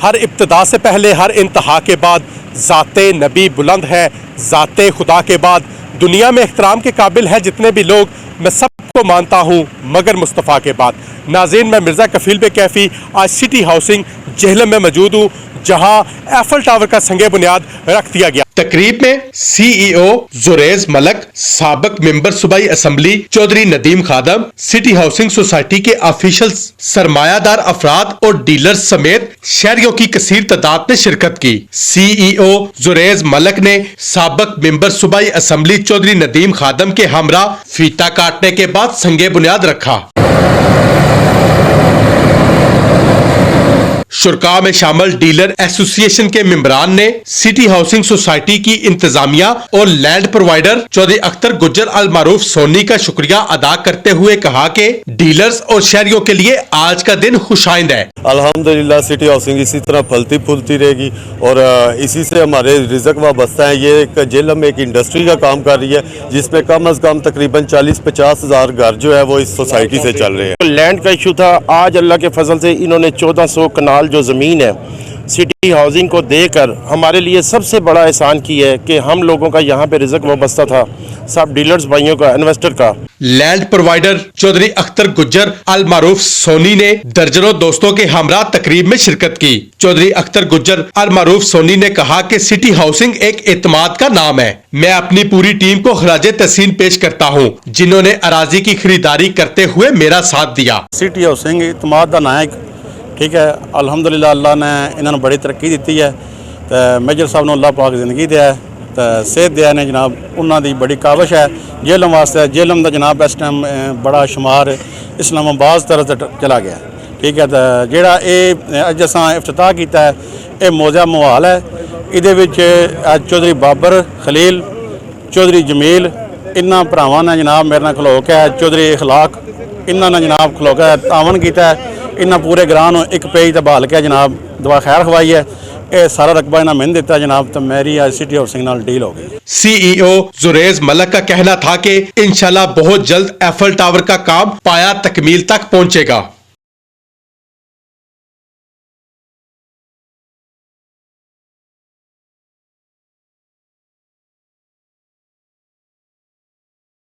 ہر ابتدا سے پہلے ہر انتہا کے بعد ذات نبی بلند ہے، ذات خدا کے بعد دنیا میں احترام کے قابل ہے جتنے بھی لوگ، میں سب کو مانتا ہوں مگر مصطفیٰ کے بعد۔ ناظرین، میں مرزا کفیل بے کیفی آج سٹی ہاؤسنگ جہلم میں موجود ہوں، جہاں ایفل ٹاور کا سنگ بنیاد رکھ دیا گیا۔ تقریب میں سی ای او زریز ملک، سابق ممبر صوبائی اسمبلی چودھری ندیم خادم، سٹی ہاؤسنگ سوسائٹی کے آفیشلز، سرمایہ دار افراد اور ڈیلرز سمیت شہریوں کی کثیر تعداد نے شرکت کی۔ سی ای او زریز ملک نے سابق ممبر صوبائی اسمبلی چودھری ندیم خادم کے ہمراہ فیتا کاٹنے کے بعد سنگ بنیاد رکھا۔ شرکاء میں شامل ڈیلر ایسوسی ایشن کے ممبران نے سٹی ہاؤسنگ سوسائٹی کی انتظامیہ اور لینڈ پرووائیڈر چودھری اختر گجر المعروف سونی کا شکریہ ادا کرتے ہوئے کہا کہ ڈیلرز اور شہریوں کے لیے آج کا دن خوشائند ہے۔ الحمدللہ سٹی ہاؤسنگ اسی طرح پھلتی پھولتی رہے گی اور اسی سے ہمارے رزق وابستہ ہیں۔ یہ ایک جہلم میں ایک انڈسٹری کا کام کر رہی ہے جس میں کم از کم تقریباً 40-50 ہزار گھر جو ہے وہ اس سوسائٹی سے چل رہے ہیں۔ لینڈ کا ایشو تھا، آج اللہ کے فضل سے انہوں نے 1400 کنال جو زمین ہے سٹی ہاؤسنگ کو دے کر ہمارے لیے سب سے بڑا احسان کی ہے کہ ہم لوگوں کا یہاں پہ رزق وابستہ تھا، سب ڈیلرز بھائیوں کا، انویسٹر کا۔ لینڈ پرووائیڈر چودھری اختر گجر المعروف سونی نے درجنوں دوستوں کے ہمراہ تقریب میں شرکت کی۔ چودھری اختر گجر المعروف سونی نے کہا کہ سٹی ہاؤسنگ ایک اعتماد کا نام ہے۔ میں اپنی پوری ٹیم کو خراج تحسین پیش کرتا ہوں جنہوں نے اراضی کی خریداری کرتے ہوئے میرا ساتھ دیا۔ سٹی ہاؤسنگ اعتماد کا نام ہے، ٹھیک ہے۔ الحمدللہ اللہ نے انہوں نے بڑی ترقی دیتی ہے، تو میجر صاحب نے اللہ پاک زندگی دیا ہے، تو صحت دیا نے جناب، انہوں دی بڑی کاوش ہے جہلم واسطے۔ جہلم دا جناب اس ٹائم بڑا شمار اسلام آباد طرف چلا گیا، ٹھیک ہے۔ تو جہاں یہ اج اساں افتتاح کیتا ہے، یہ موزہ ماحول ہے۔ یہ چودھری بابر خلیل، چودھری جمیل، انہاں بھراواں نے جناب میرے نال کھلو کے چودھری اخلاق، انہاں نے جناب کھلو کے تعاون کیتا ہے۔ انہاں پورے گراں نو ایک پیج تے بحال کے جناب دعا خیر خوائی ہے۔ اے سارا رقبہ انہاں میں دیتا جناب، تو میری آج سٹی ہاؤسنگ نال ڈیل ہو گئی۔ سی ای او زریز ملک کا کہنا تھا کہ انشاءاللہ بہت جلد ایفل ٹاور کا کام پایا تکمیل تک پہنچے گا۔